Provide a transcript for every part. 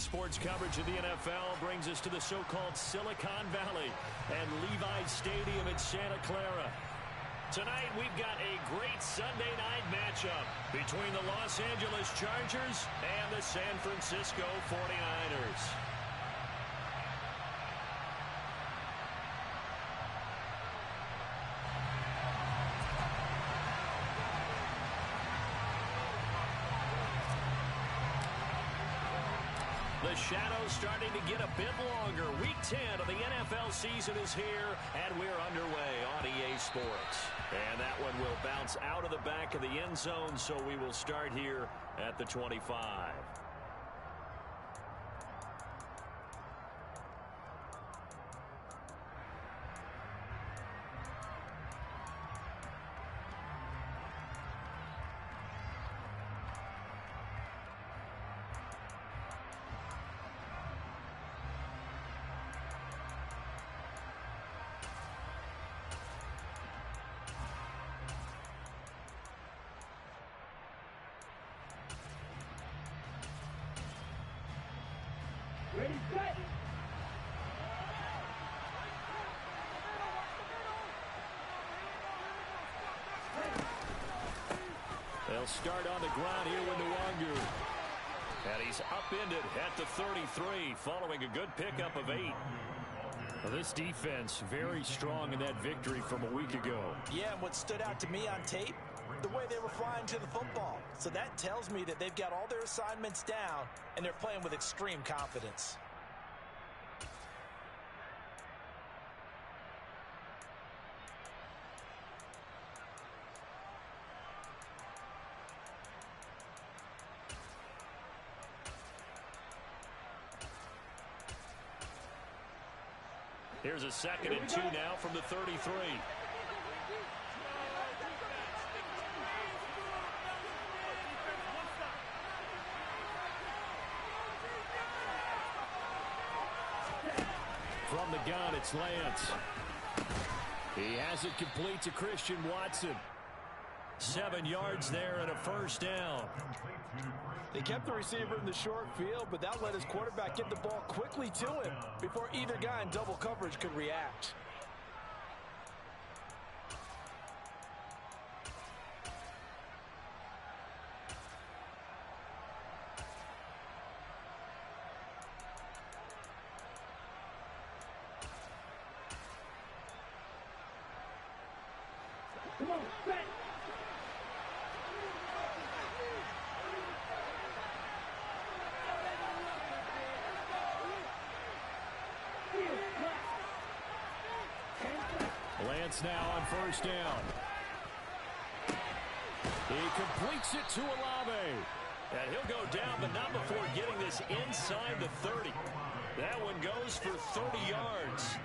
sports coverage of the NFL brings us to the so-called Silicon Valley and Levi's Stadium in Santa Clara. Tonight, we've got a great Sunday night matchup between the Los Angeles Chargers and the San Francisco 49ers. The shadow's starting to get a bit longer. Week 10 of the NFL season is here, and we're underway on EA Sports. And that one will bounce out of the back of the end zone, so we will start here at the 25. Ready, set! They'll start on the ground here with Nwangu. And he's upended at the 33 following a good pickup of 8. Well, this defense very strong in that victory from a week ago. Yeah, and what stood out to me on tape, the way they were flying to the football. So that tells me that they've got all their assignments down, and they're playing with extreme confidence. Here's a 2nd and 2 now from the 33. From the gun, it's Lance. He has it complete to Christian Watson. 7 yards there and a first down. They kept the receiver in the short field, but that let his quarterback get the ball quickly to him before either guy in double coverage could react. Come on, set! Lance now on first down. He completes it to Olave. And he'll go down, but not before getting this inside the 30. That one goes for 30 yards.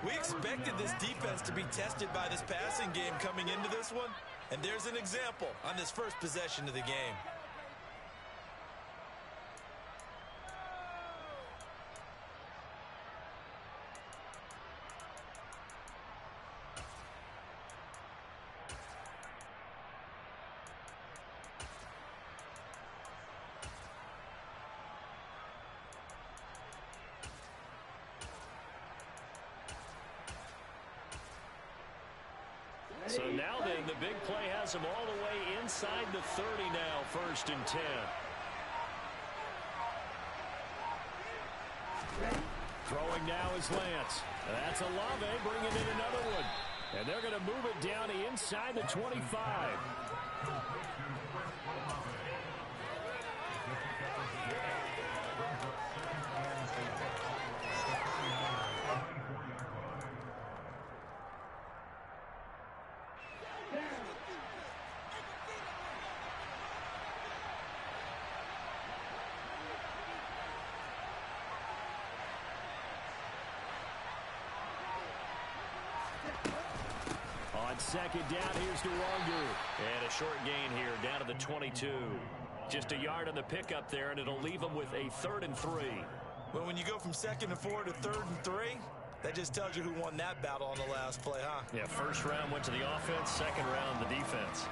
We expected this defense to be tested by this passing game coming into this one, and there's an example on this first possession of the game. So now then, the big play has him all the way inside the 30 now, 1st and 10. Throwing now is Lance. That's Olave bringing in another one. And they're going to move it down to inside the 25. On 2nd down, here's Nwangu. And a short gain here, down to the 22. Just a yard on the pickup there, and it'll leave them with a 3rd and 3. Well, when you go from 2nd and 4 to 3rd and 3, that just tells you who won that battle on the last play, huh? Yeah, first round went to the offense, 2nd round the defense.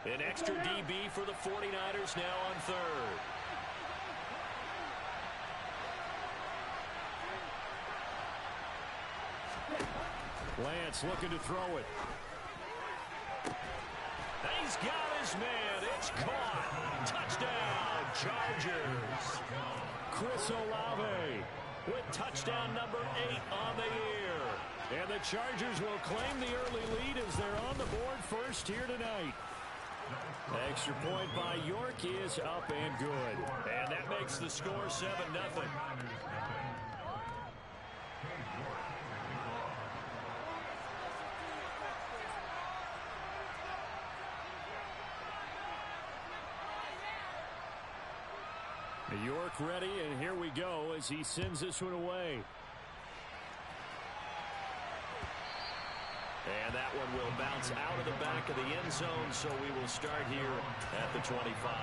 An extra DB for the 49ers now on third. Lance looking to throw it. He's got his man. It's caught. Touchdown, Chargers. Chris Olave with touchdown number 8 on the year. And the Chargers will claim the early lead as they're on the board first here tonight. Extra point by York is up and good. And that makes the score 7-0. York ready, and here we go as he sends this one away. And that one will bounce out of the back of the end zone, so we will start here at the 25.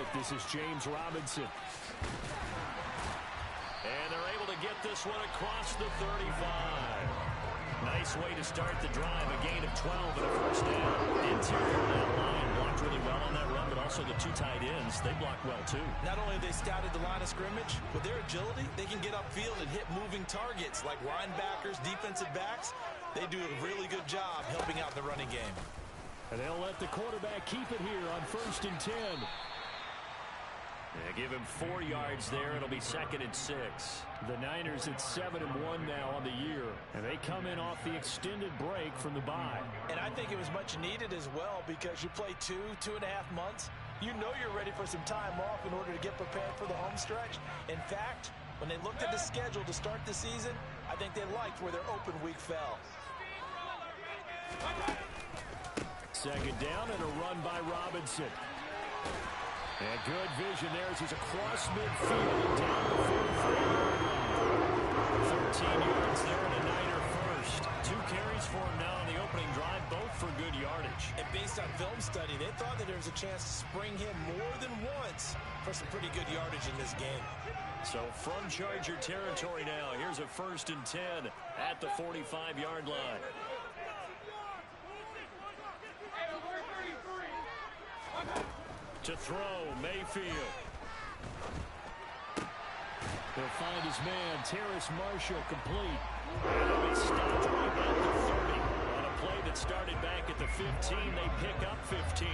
This is James Robinson. And they're able to get this one across the 35. Nice way to start the drive. A gain of 12 and a first down. Interior of that line blocked really well on that run, but also the two tight ends, they blocked well too. Not only have they scouted the line of scrimmage, with their agility, they can get upfield and hit moving targets like linebackers, defensive backs. They do a really good job helping out the running game. And they'll let the quarterback keep it here on 1st and 10. Yeah, give him 4 yards there. It'll be 2nd and 6. The Niners at 7-1 now on the year, and they come in off the extended break from the bye. And I think it was much needed as well, because you play 2.5 months. You know you're ready for some time off in order to get prepared for the home stretch. In fact, when they looked at the schedule to start the season, I think they liked where their open week fell. 2nd down and a run by Robinson. And good vision there as he's across midfield and down the 43-yard line. 13 yards there and a Niner first. 2 carries for him now on the opening drive, both for good yardage. And based on film study, they thought that there was a chance to spring him more than once for some pretty good yardage in this game. So from Charger territory now, here's a 1st and 10 at the 45-yard line. To throw, Mayfield. He'll find his man, Terrace Marshall, complete. And he stopped right at the 30. On a play that started back at the 15, they pick up 15.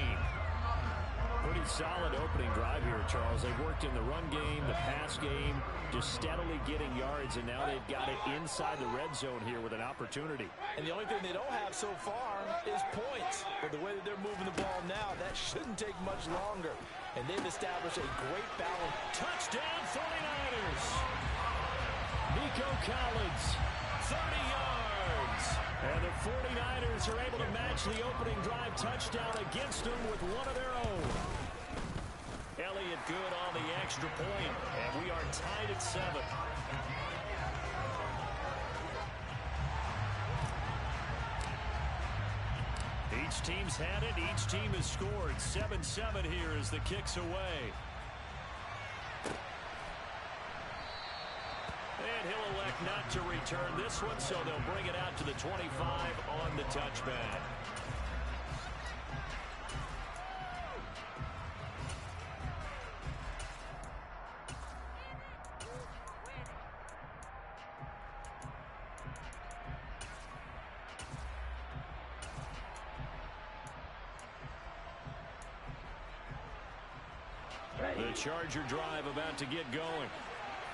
Pretty solid opening drive here, Charles. They've worked in the run game, the pass game, just steadily getting yards, and now they've got it inside the red zone here with an opportunity. And the only thing they don't have so far is points. But the way that they're moving the ball now, that shouldn't take much longer. And they've established a great balance. Touchdown, 49ers! Nico Collins, 30 yards. And the 49ers are able to match the opening drive touchdown against them with one of their own. Elliott good on the extra point, and we are tied at 7. Each team's had it. Each team has scored. 7-7 here as the kick's away. And he'll elect not to return this one, so they'll bring it out to the 25 on the touchback. The Charger drive about to get going.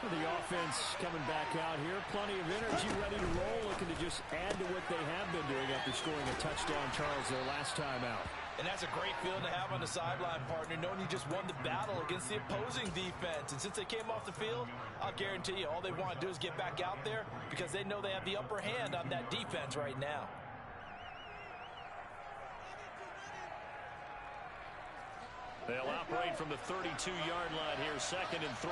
The offense coming back out here. Plenty of energy, ready to roll, looking to just add to what they have been doing after scoring a touchdown, Charles, their last time out. And that's a great feeling to have on the sideline, partner, knowing you just won the battle against the opposing defense. And since they came off the field, I'll guarantee you all they want to do is get back out there because they know they have the upper hand on that defense right now. They'll operate from the 32-yard line here, 2nd and 3.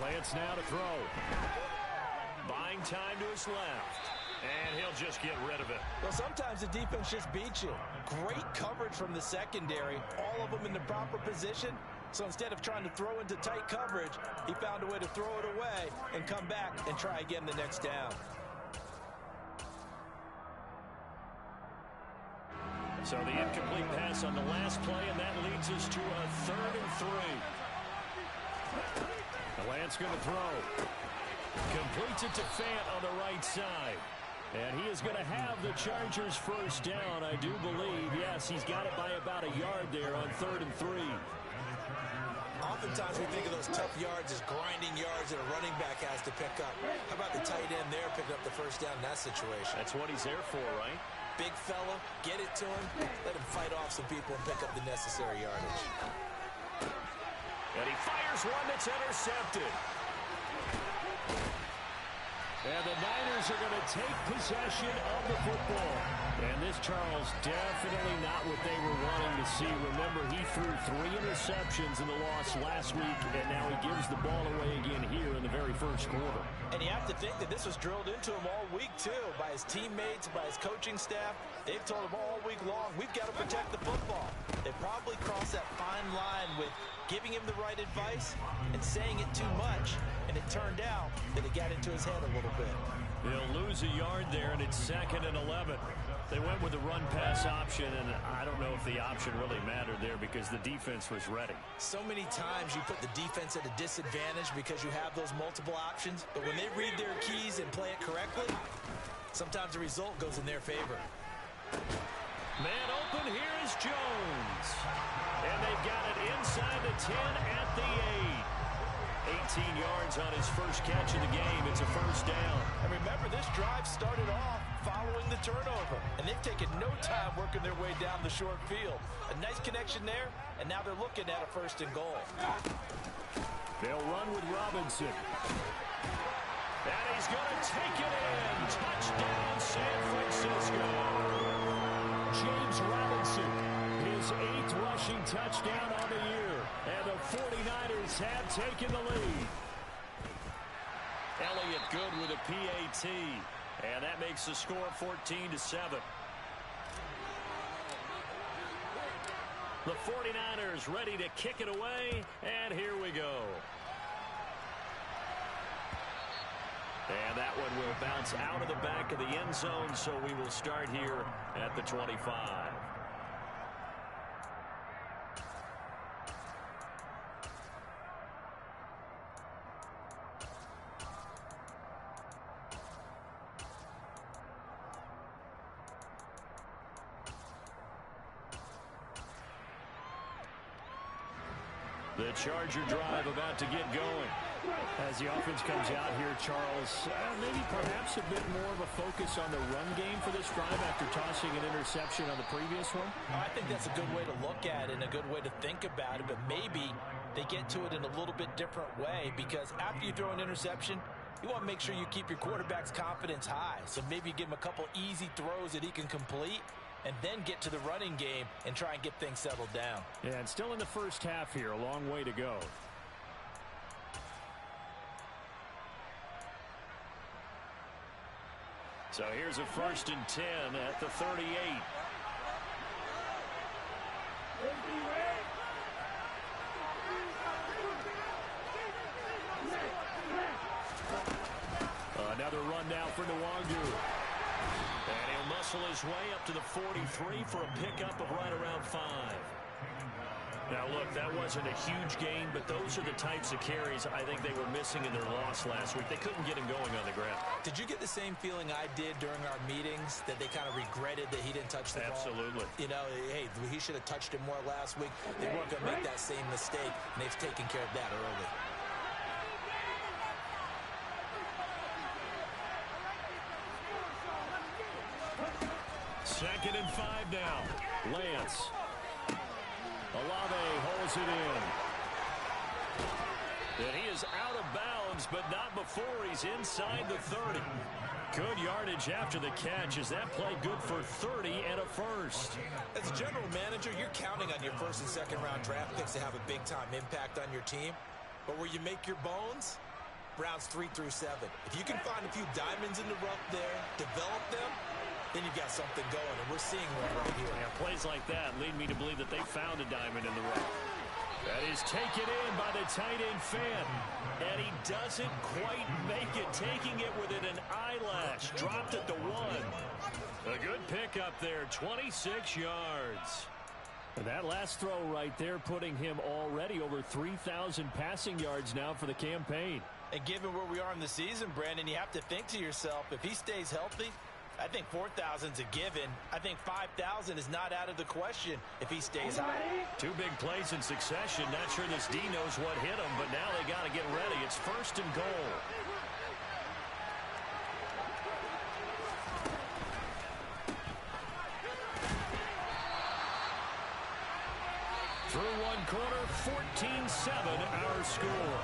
Lance now to throw. Buying time to his left. And he'll just get rid of it. Well, sometimes the defense just beats you. Great coverage from the secondary. All of them in the proper position. So instead of trying to throw into tight coverage, he found a way to throw it away and come back and try again the next down. So the incomplete pass on the last play, and that leads us to a 3rd and 3. Lance going to throw. Completes it to Fant on the right side. And he is going to have the Chargers first down, I do believe. Yes, he's got it by about a yard there on 3rd and 3. Oftentimes we think of those tough yards as grinding yards that a running back has to pick up. How about the tight end there picking up the first down in that situation? That's what he's there for, right? Big fella, get it to him, let him fight off some people and pick up the necessary yardage. And he fires one that's intercepted. And the Niners are going to take possession of the football. And this, Charles, definitely not what they were wanting to see. Remember, he threw 3 interceptions in the loss last week, and now he gives the ball away again here in the very first quarter. And you have to think that this was drilled into him all week, too, by his teammates, by his coaching staff. They've told him all week long, we've got to protect the football. They probably crossed that fine line with giving him the right advice and saying it too much, and it turned out that it got into his head a little bit. They'll lose a yard there, and it's 2nd and 11. They went with the run-pass option, and I don't know if the option really mattered there because the defense was ready. So many times you put the defense at a disadvantage because you have those multiple options, but when they read their keys and play it correctly, sometimes the result goes in their favor. Man open, here is Jones. And they've got it inside the 10 at the 8. 18 yards on his first catch of the game. It's a first down. And remember, this drive started off following the turnover, and they've taken no time working their way down the short field. A nice connection there, and now they're looking at a 1st and goal. They'll run with Robinson. And he's going to take it in. Touchdown, San Francisco. James Robinson, his 8th rushing touchdown on the year. And the 49ers have taken the lead. Elliott good with a PAT. And that makes the score 14-7. The 49ers ready to kick it away. And here we go. And that one will bounce out of the back of the end zone, so we will start here at the 25. The Charger drive about to get going. As the offense comes out here, Charles, maybe perhaps a bit more of a focus on the run game for this drive after tossing an interception on the previous one? I think that's a good way to look at it and a good way to think about it, but maybe they get to it in a little bit different way because after you throw an interception, you want to make sure you keep your quarterback's confidence high. So maybe you give him a couple easy throws that he can complete and then get to the running game and try and get things settled down. Yeah, and still in the first half here, a long way to go. So here's a 1st and 10 at the 38. Another run now for Nwangu. And he'll muscle his way up to the 43 for a pickup of right around 5. Now, look, that wasn't a huge gain, but those are the types of carries I think they were missing in their loss last week. They couldn't get him going on the ground. Did you get the same feeling I did during our meetings, that they kind of regretted that he didn't touch the ball? Absolutely. You know, hey, he should have touched it more last week. They weren't going to make that same mistake, and they've taken care of that early. Second and 5 now. Lance. Olave holds it in. And he is out of bounds, but not before he's inside the 30. Good yardage after the catch. Is that play good for 30 and a first? As a general manager, you're counting on your 1st and 2nd round draft picks to have a big-time impact on your team. But where you make your bones, rounds 3 through 7. If you can find a few diamonds in the rough there, develop them, then you've got something going, and we're seeing one right here. Yeah, plays like that lead me to believe that they found a diamond in the rough. That is taken in by the tight end fan. And he doesn't quite make it, taking it within an eyelash. Dropped at the 1. A good pickup there, 26 yards. And that last throw right there putting him already over 3,000 passing yards now for the campaign. And given where we are in the season, Brandon, you have to think to yourself, if he stays healthy, I think 4,000's a given. I think 5,000 is not out of the question if he stays high. 2 big plays in succession. Not sure this D knows what hit him, but now they got to get ready. It's 1st and goal. Through 1 quarter, 14-7 our score.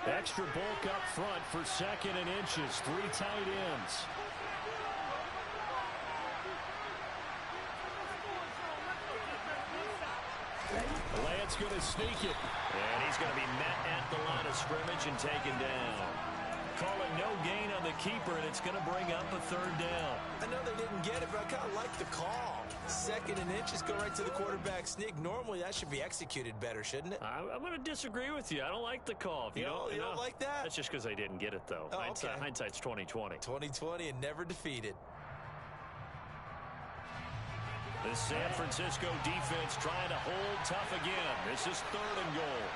Extra bulk up front for 2nd and inches. 3 tight ends. Lance going to sneak it. And he's going to be met at the line of scrimmage and taken down. Calling no gain on the keeper, and it's going to bring up a 3rd down. I know they didn't get it, but I kind of like the call. 2nd and inches, go right to the quarterback sneak. Normally, that should be executed better, shouldn't it? I'm going to disagree with you. I don't like the call. You don't like that? That's just because they didn't get it, though. Oh, okay. Hindsight's 20/20. 20/20 and never defeated. The San Francisco defense trying to hold tough again. This is 3rd and goal.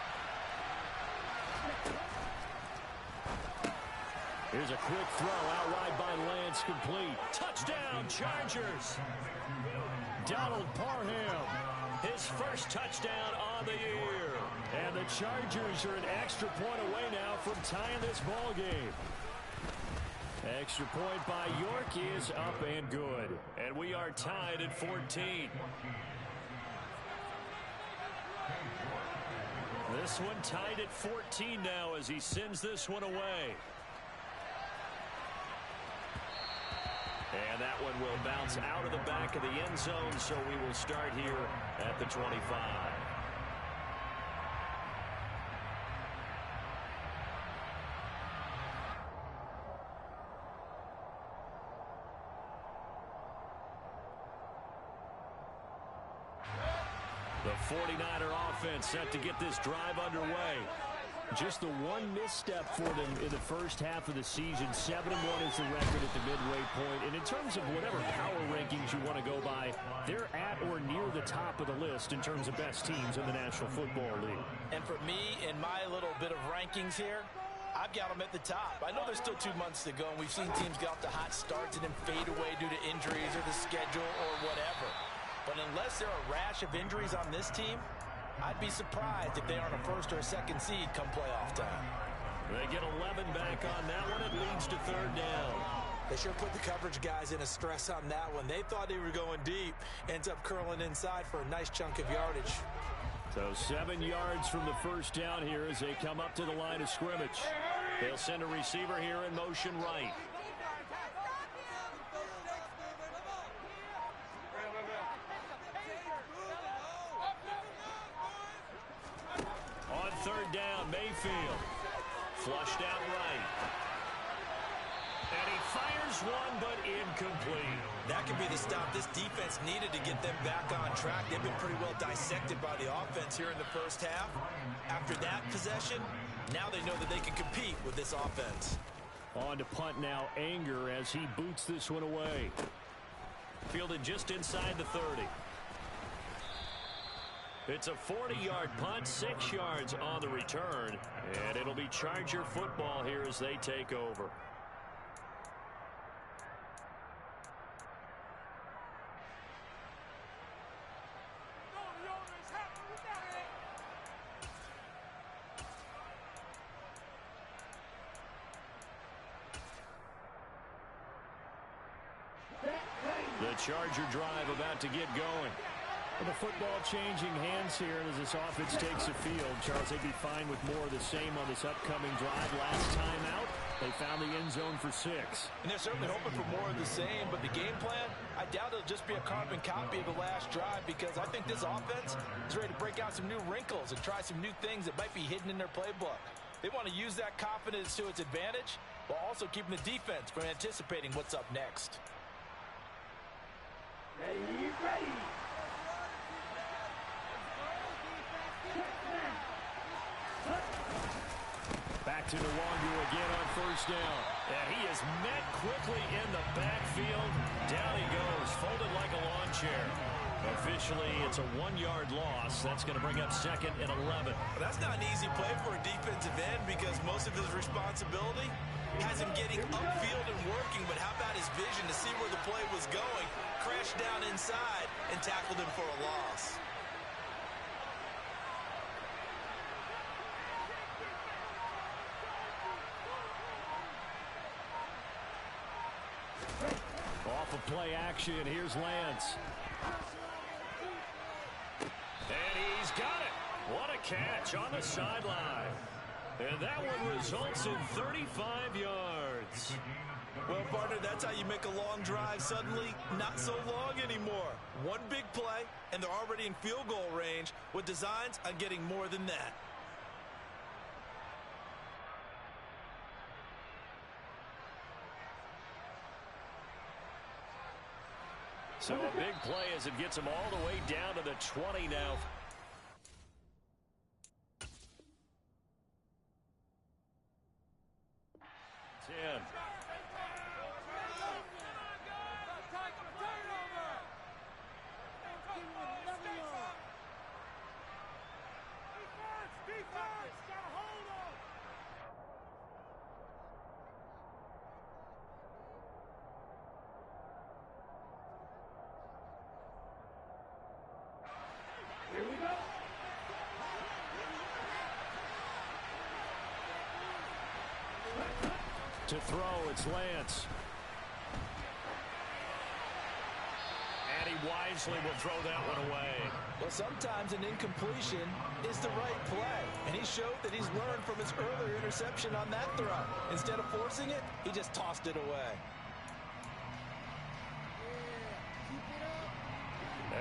Here's a quick throw out wide by Lance, complete. Touchdown, Chargers. Donald Parham, his first touchdown on the year. And the Chargers are an extra point away now from tying this ball game. Extra point by York is up and good. And we are tied at 14. This one tied at 14 now as he sends this one away. And that one will bounce out of the back of the end zone, so we will start here at the 25. The 49er offense set to get this drive underway. Just the one misstep for them in the first half of the season. 7-1 is the record at the midway point. And in terms of whatever power rankings you want to go by, they're at or near the top of the list in terms of best teams in the National Football League. And for me, in my little bit of rankings here, I've got them at the top. I know there's still 2 months to go, and we've seen teams get off to hot starts and then fade away due to injuries or the schedule or whatever. But unless there are a rash of injuries on this team, I'd be surprised if they aren't a 1st or a 2nd seed come playoff time. They get 11 back on that one. It leads to 3rd down. They sure put the coverage guys in a stress on that one. They thought they were going deep. Ends up curling inside for a nice chunk of yardage. So 7 yards from the 1st down here as they come up to the line of scrimmage. They'll send a receiver here in motion right. On 3rd down, Mayfield. Flushed out right. And he fires one, but incomplete. That could be the stop this defense needed to get them back on track. They've been pretty well dissected by the offense here in the first half. After that possession, now they know that they can compete with this offense. On to punt now, Anger as he boots this one away. Fielded just inside the 30. It's a 40-yard punt, 6 yards on the return, and it'll be Charger football here as they take over. Set, ready, The Charger drive about to get going. With the football changing hands here as this offense takes the field. Charles, they'd be fine with more of the same on this upcoming drive. Last time out, they found the end zone for 6. And they're certainly hoping for more of the same, but the game plan, I doubt it'll just be a carbon copy of the last drive, because I think this offense is ready to break out some new wrinkles and try some new things that might be hidden in their playbook. They want to use that confidence to its advantage while also keeping the defense from anticipating what's up next. Ready, ready. Back to Nwangu again on first down. And he is met quickly in the backfield. Down he goes, folded like a lawn chair. Officially, it's a 1-yard loss. That's going to bring up 2nd and 11. Well, that's not an easy play for a defensive end, because most of his responsibility has him getting upfield and working. But how about his vision to see where the play was going, crashed down inside, and tackled him for a loss? Off of play action, here's Lance. And he's got it. What a catch on the sideline. And that one results in 35 yards. Well, partner, that's how you make a long drive suddenly not so long anymore. One big play, and they're already in field goal range with designs on getting more than that. So a big play as it gets them all the way down to the 20 now. Here we go. To throw, it's Lance. And he wisely will throw that one away. Well, sometimes an incompletion is the right play, and he showed that he's learned from his earlier interception on that throw. Instead of forcing it, he just tossed it away.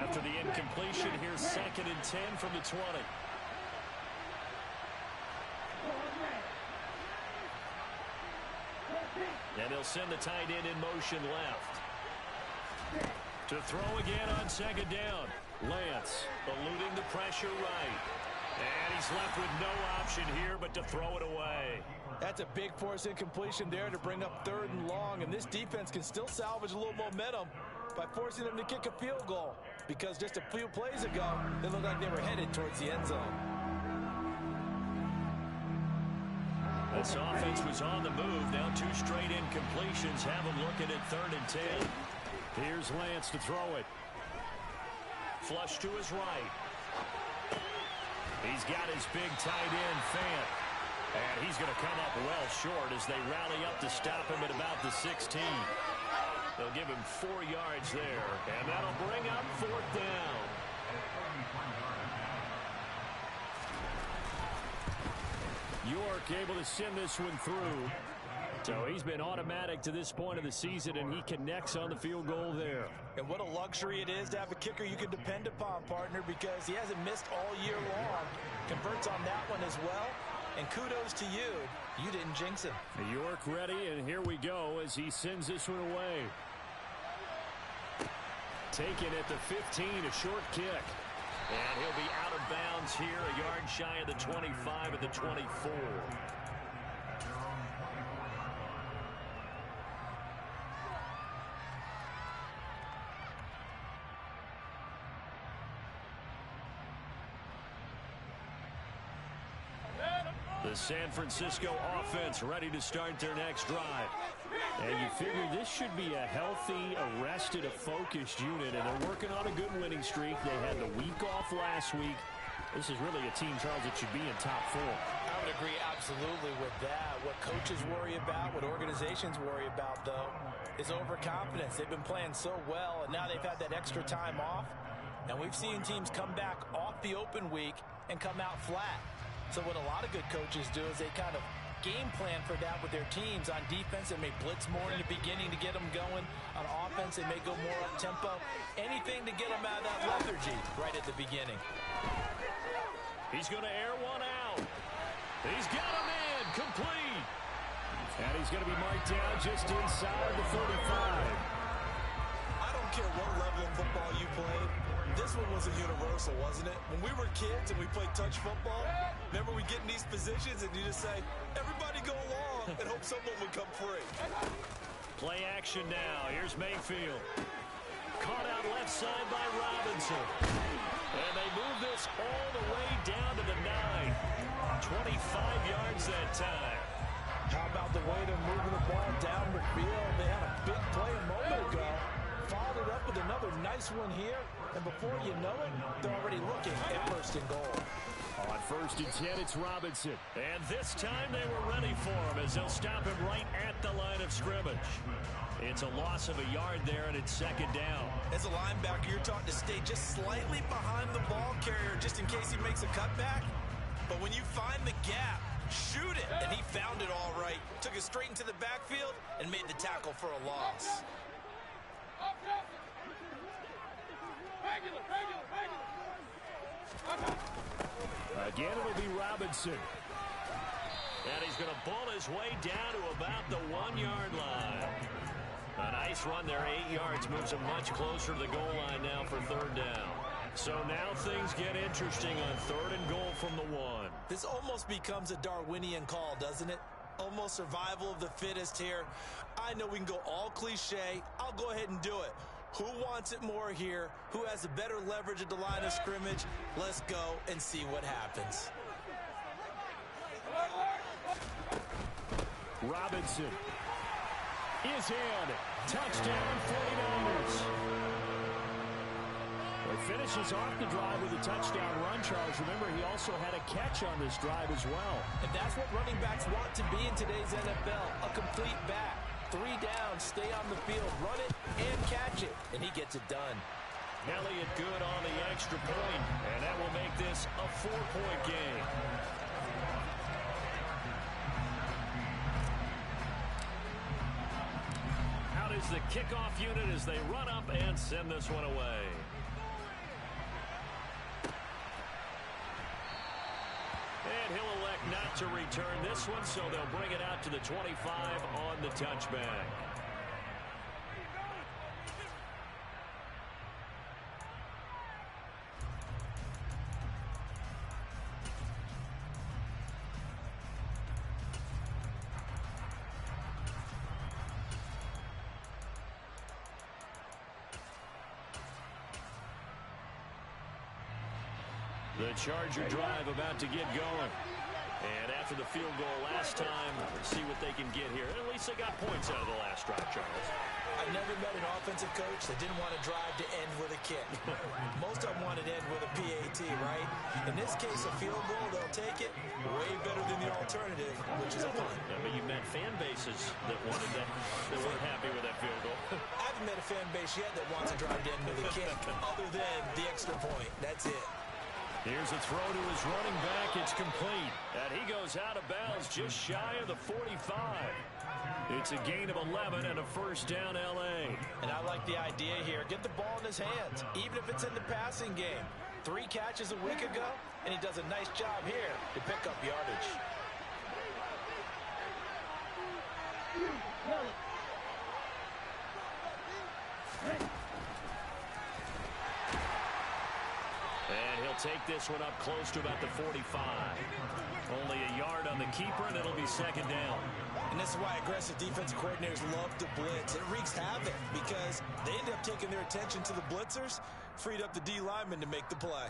After the incompletion, here's 2nd and 10 from the 20. And he'll send the tight end in motion left. To throw again on 2nd down. Lance eluding the pressure right. And he's left with no option here but to throw it away. That's a big force incompletion there to bring up 3rd and long, and this defense can still salvage a little momentum by forcing them to kick a field goal, because just a few plays ago, they looked like they were headed towards the end zone. This offense was on the move. Now 2 straight incompletions have them looking at 3rd and 10. Here's Lance to throw it. Flush to his right. He's got his big tight end, Fant. And he's going to come up well short as they rally up to stop him at about the 16. They'll give him 4 yards there, and that'll bring up 4th down. York able to send this one through. So he's been automatic to this point of the season, and he connects on the field goal there. And what a luxury it is to have a kicker you can depend upon, partner, because he hasn't missed all year long. Converts on that one as well. And kudos to you. You didn't jinx him. York ready, and here we go as he sends this one away. Taken at the 15, a short kick. And he'll be out of bounds here, a yard shy of the 25 at the 24. The San Francisco offense ready to start their next drive. And you figure this should be a healthy, arrested, a focused unit, and they're working on a good winning streak. They had the week off last week. This is really a team, Charles, that should be in top 4. I would agree absolutely with that. What Coach coaches worry about, what organizations worry about, though, is overconfidence. They've been playing so well, and now they've had that extra time off. And we've seen teams come back off the open week and come out flat. So what a lot of good coaches do is they kind of game plan for that with their teams. On defense, they may blitz more in the beginning to get them going. On offense, they may go more up-tempo. Anything to get them out of that lethargy right at the beginning. He's going to air one out. He's got him in. Complete. And he's going to be marked down just inside the 45. I don't care what level of football you played. This one was a universal, wasn't it? When we were kids and we played touch football, remember we get in these positions and you just say, everybody go along, and hope someone would come free. Play action now. Here's Mayfield. Caught out left side by Robinson. And they move this all the way down to the 9. 25 yards that time. How about the way they're moving the ball down the field? They had a big play a moment ago. Followed it up with another nice one here. And before you know it, they're already looking at first and goal. On first and 10, it's Robinson. And this time they were ready for him as they'll stop him right at the line of scrimmage. It's a loss of a yard there, and it's second down. As a linebacker, you're taught to stay just slightly behind the ball carrier just in case he makes a cutback. But when you find the gap, shoot it. And he found it all right. Took it straight into the backfield and made the tackle for a loss. Again, it'll be Robinson. And he's going to bull his way down to about the 1-yard line. A nice run there, 8 yards, moves him much closer to the goal line now for third down. So now things get interesting on third and goal from the 1. This almost becomes a Darwinian call, doesn't it? Almost survival of the fittest here. I know we can go all cliche. I'll go ahead and do it. Who wants it more here? Who has the better leverage at the line of scrimmage? Let's go and see what happens. Robinson is in. Touchdown, 49ers. He finishes off the drive with a touchdown run, Charles. Remember, he also had a catch on this drive as well. And that's what running backs want to be in today's NFL, a complete back. 3 down, stay on the field, run it, and catch it. And he gets it done. Elliott good on the extra point, and that will make this a 4-point game. Out is the kickoff unit as they run up and send this one away. And he'll elect not to return this one, so they'll bring it out to the 25 on the touchback. The Charger drive about to get going. And after the field goal last time, see what they can get here. At least they got points out of the last drive, Charles. I've never met an offensive coach that didn't want to drive to end with a kick. Most of them wanted to end with a PAT, right? In this case, a field goal, they'll take it. Way better than the alternative, which is a punt. I mean, you've met fan bases that wanted that, that weren't happy with that field goal. I haven't met a fan base yet that wants to drive to end with a kick, other than the extra point. That's it. Here's a throw to his running back. It's complete. And he goes out of bounds just shy of the 45. It's a gain of 11 and a first down, L.A. And I like the idea here. Get the ball in his hands, even if it's in the passing game. 3 catches a week ago, and he does a nice job here to pick up yardage. And he'll take this one up close to about the 45. Only a yard on the keeper, and it'll be second down. And this is why aggressive defensive coordinators love to blitz. It wreaks havoc because they end up taking their attention to the blitzers, freed up the D lineman to make the play.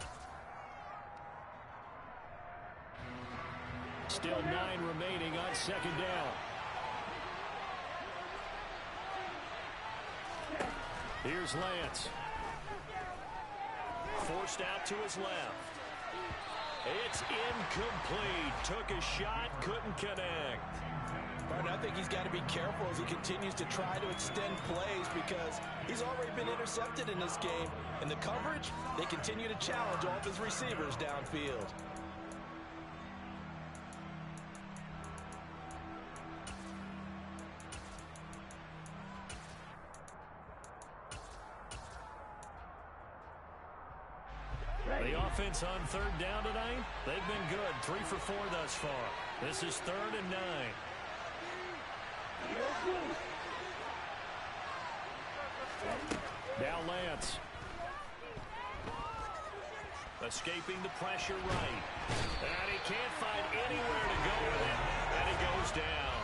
Still 9 remaining on second down. Here's Lance. Forced out to his left. It's incomplete. Took a shot, couldn't connect. think he's got to be careful as he continues to try to extend plays because he's already been intercepted in this game. And the coverage, they continue to challenge all of his receivers downfield. The offense on third down tonight, they've been good. 3 for 4 thus far. This is 3rd and 9. Now Lance. Escaping the pressure right. And he can't find anywhere to go with it. And he goes down.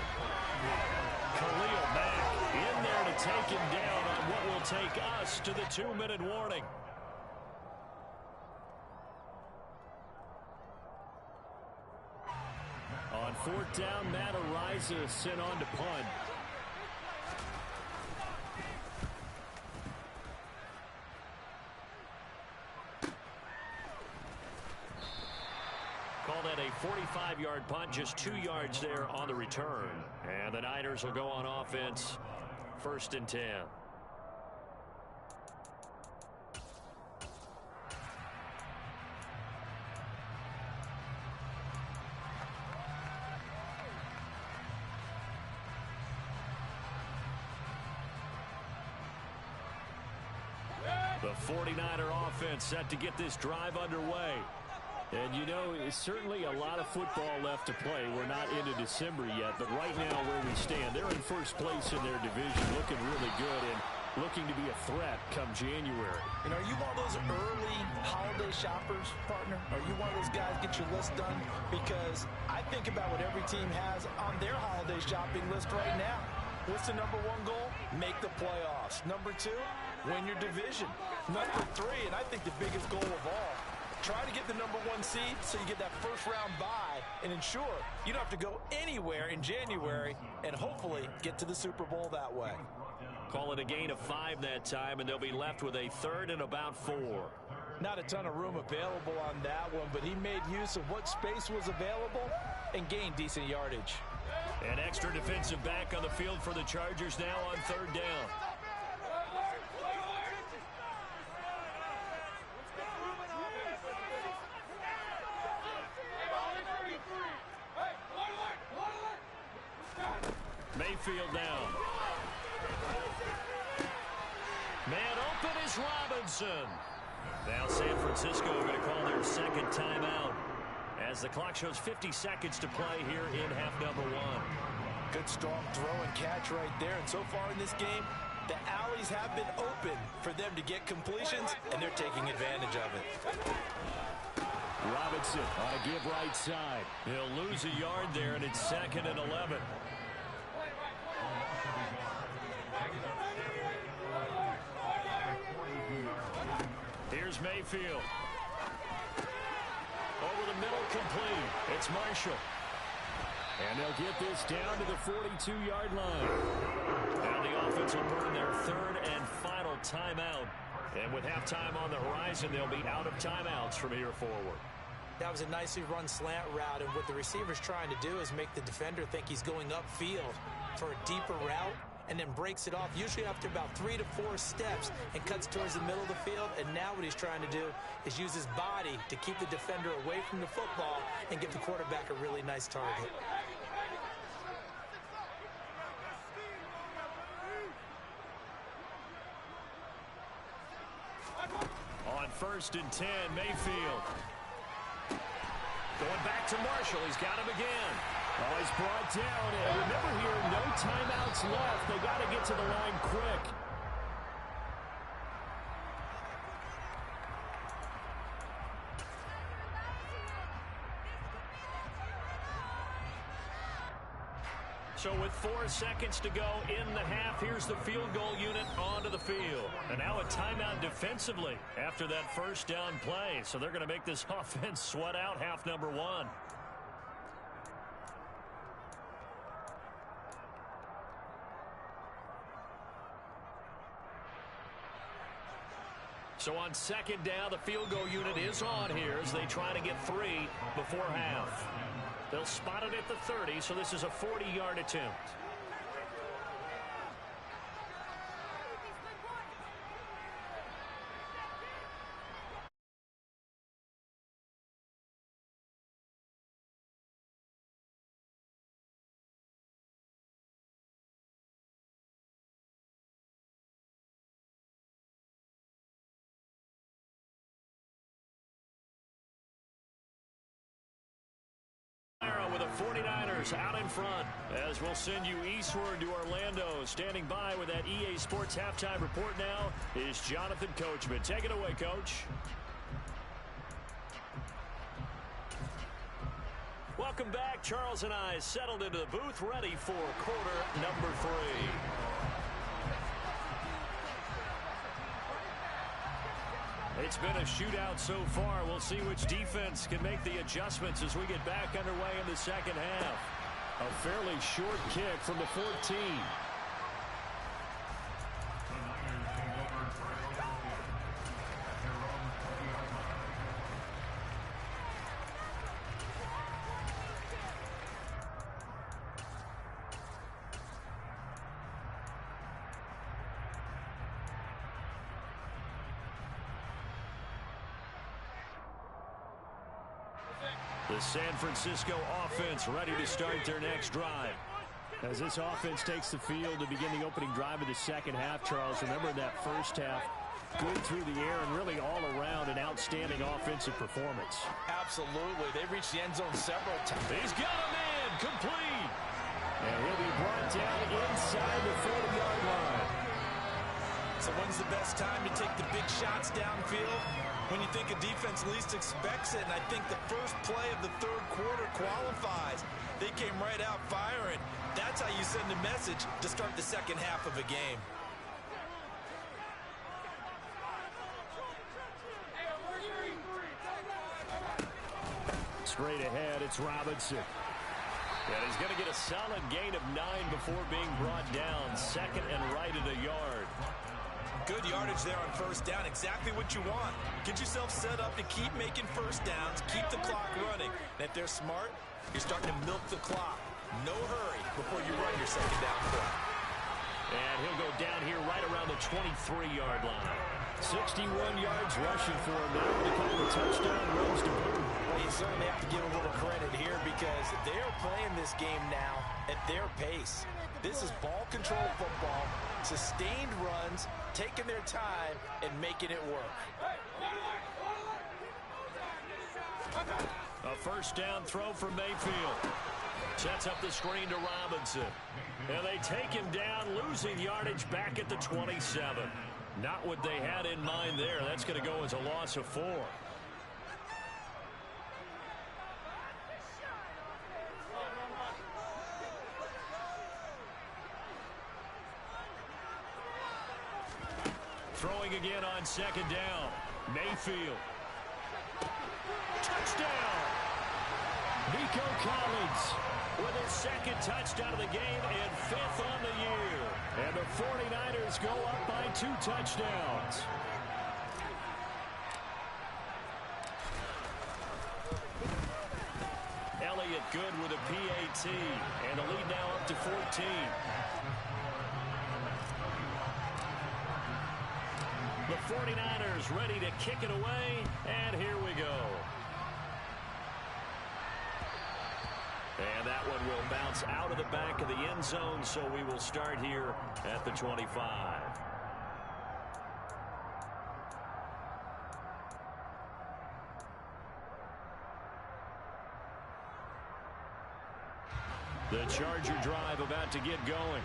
Khalil Mack in there to take him down on what will take us to the 2-minute warning. On 4th down, Matt Ariza sent on to punt. Call that a 45-yard punt, just 2 yards there on the return. And the Niners will go on offense, 1st and 10. The 49er offense set to get this drive underway. And, you know, it's certainly a lot of football left to play. We're not into December yet, but right now where we stand, they're in first place in their division, looking really good and looking to be a threat come January. And are you one of those early holiday shoppers, partner? Are you one of those guys get your list done? Because I think about what every team has on their holiday shopping list right now. What's the number 1 goal? Make the playoffs. Number 2, win your division. Number 3, and I think the biggest goal of all, try to get the number 1 seed so you get that first-round bye and ensure you don't have to go anywhere in January and hopefully get to the Super Bowl that way. Call it a gain of 5 that time, and they'll be left with a 3rd and about 4. Not a ton of room available on that one, but he made use of what space was available and gained decent yardage. An extra defensive back on the field for the Chargers now on 3rd down. Mayfield down. Man open is Robinson. Now San Francisco going to call their 2nd timeout as the clock shows 50 seconds to play here in half number 1. Good strong throw and catch right there. And so far in this game, the alleys have been open for them to get completions, and they're taking advantage of it. Robinson on a give right side. He'll lose a yard there, and it's 2nd and 11. Here's Mayfield. Over the middle, complete. It's Marshall. And they'll get this down to the 42-yard line. Now the offense will burn their 3rd and final timeout. And with halftime on the horizon, they'll be out of timeouts from here forward. That was a nicely run slant route, and what the receiver's trying to do is make the defender think he's going upfield for a deeper route, and then breaks it off, usually after about 3 to 4 steps, and cuts towards the middle of the field. And now what he's trying to do is use his body to keep the defender away from the football and give the quarterback a really nice target. On 1st and 10, Mayfield. Going back to Marshall. He's got him again. Oh, he's brought down. And remember here, no timeouts left. They got to get to the line quick. So with 4 seconds to go in the half, here's the field goal unit onto the field. And now a timeout defensively after that first down play. So they're going to make this offense sweat out half number 1. So on 2nd down, the field goal unit is on here as they try to get 3 before half. They'll spot it at the 30, so this is a 40-yard attempt. with the 49ers out in front as we'll send you eastward to Orlando. Standing by with that EA Sports halftime report now is Jonathan Coachman. Take it away, Coach. Welcome back. Charles and I settled into the booth, ready for quarter number 3. It's been a shootout so far. We'll see which defense can make the adjustments as we get back underway in the second half. A fairly short kick from the 14. The San Francisco offense ready to start their next drive. As this offense takes the field to begin the opening drive of the second half, Charles, remember that first half, good through the air and really all around an outstanding offensive performance. Absolutely. They reached the end zone several times. He's got a man complete. And he'll be brought down inside the 40-yard line. So when's the best time to take the big shots downfield? When you think a defense least expects it, and I think the first play of the third quarter qualifies. They came right out firing. That's how you send a message to start the second half of a game. Straight ahead, it's Robinson. And he's going to get a solid gain of 9 before being brought down. Second and right at a yard. Good yardage there on first down. Exactly what you want. Get yourself set up to keep making first downs, keep the clock running. And if they're smart, you're starting to milk the clock. No hurry before you run your second down play. And he'll go down here right around the 23-yard line. 61 yards rushing for him now with a couple of touchdown runs to boot. Well, you certainly have to give a little credit here because they're playing this game now at their pace. This is ball control football, sustained runs, taking their time, and making it work. A first down throw from Mayfield. Sets up the screen to Robinson. And they take him down, losing yardage back at the 27. Not what they had in mind there. That's going to go as a loss of 4. Throwing again on second down. Mayfield. Touchdown! Nico Collins with his second touchdown of the game and 5th on the year. And the 49ers go up by 2 touchdowns. Elliott good with a PAT. And the lead now up to 14. The 49ers ready to kick it away, and here we go. And that one will bounce out of the back of the end zone, so we will start here at the 25. The Charger drive about to get going.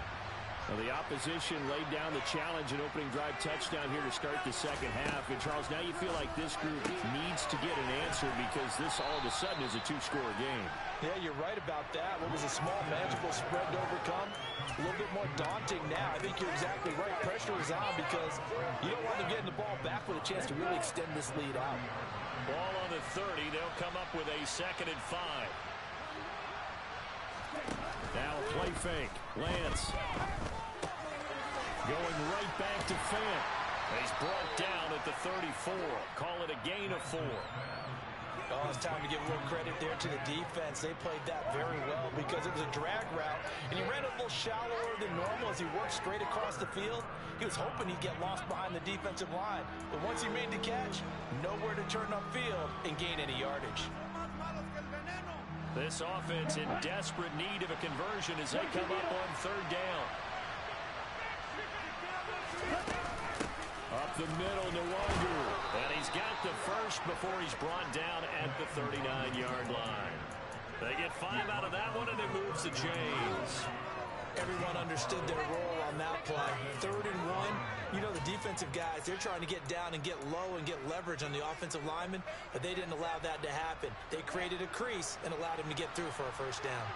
Well, the opposition laid down the challenge and opening drive touchdown here to start the second half. And, Charles, now you feel like this group needs to get an answer because this all of a sudden is a 2-score game. Yeah, you're right about that. What was a small, manageable spread to overcome? A little bit more daunting now. I think you're exactly right. Pressure is on because you don't want them getting the ball back with a chance to really extend this lead out. Ball on the 30. They'll come up with a 2nd and 5. Now a play fake. Lance. Going right back to Fant. He's brought down at the 34. Call it a gain of 4. Oh, it's time to give a little credit there to the defense. They played that very well because it was a drag route, and he ran a little shallower than normal as he worked straight across the field. He was hoping he'd get lost behind the defensive line, but once he made the catch, nowhere to turn upfield and gain any yardage. This offense in desperate need of a conversion as they come up on 3rd down. Up the middle, Nwangu. And he's got the first before he's brought down at the 39-yard line. They get 5 out of that one, and it moves the chains. Everyone understood their role on that play. 3rd and 1. You know, the defensive guys, they're trying to get down and get low and get leverage on the offensive lineman, but they didn't allow that to happen. They created a crease and allowed him to get through for a first down.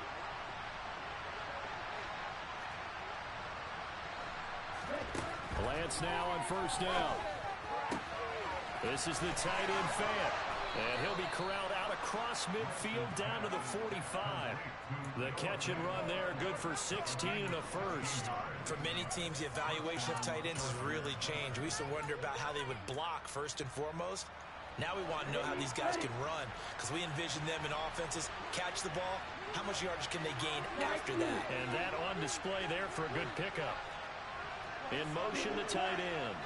Lance now on first down. This is the tight end Fant. And he'll be corralled out across midfield down to the 45. The catch and run there, good for 16 and a first. For many teams, the evaluation of tight ends has really changed. We used to wonder about how they would block first and foremost. Now we want to know how these guys can run, because we envision them in offenses, catch the ball, how much yardage can they gain after that? And that on display there for a good pickup. In motion, the tight end.